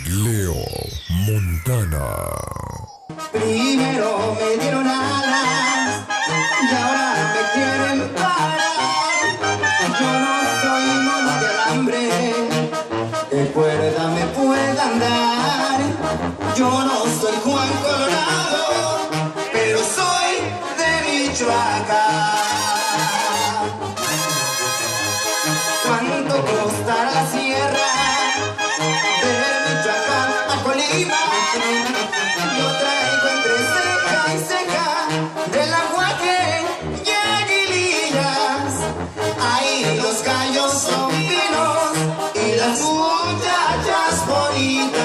Leo Montana. Primero me dieron alas y ahora me quieren parar. Yo no soy mono de alambre, de cuerda me puedan dar. Yo no soy Juan Colorado, pero soy de Michoacán. ¿Cuánto costará la sierra de Michoacán a Colima? Yo traigo entre ceja y ceja del aguaje y aguilillas. Ahí los gallos son finos y las muchachas bonitas.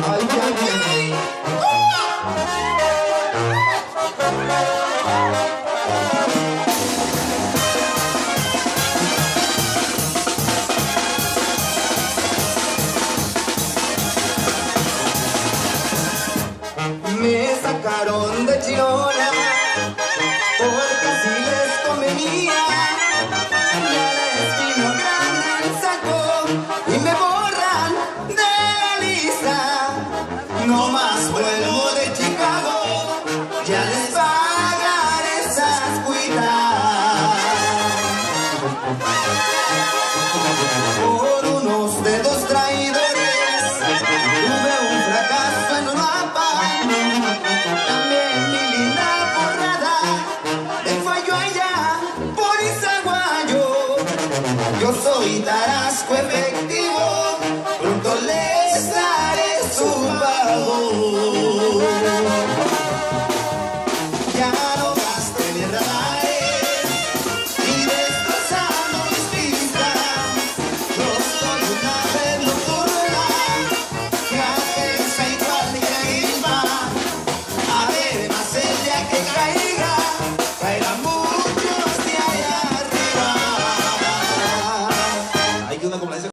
Ay, ay, ay. Me sacaron de Chirona porque así les convenía. Y el destino grande el sacó y me borran de la lista. No más vuelvo de Chicago, ya les pagaré esas cuitas. Por unos dedos traidores tuve un fracaso en Uruapan. También mi linda borrada le falló allá por Izaguayo. Yo soy tarasco efectivo, pronto les daré su pago. Ya no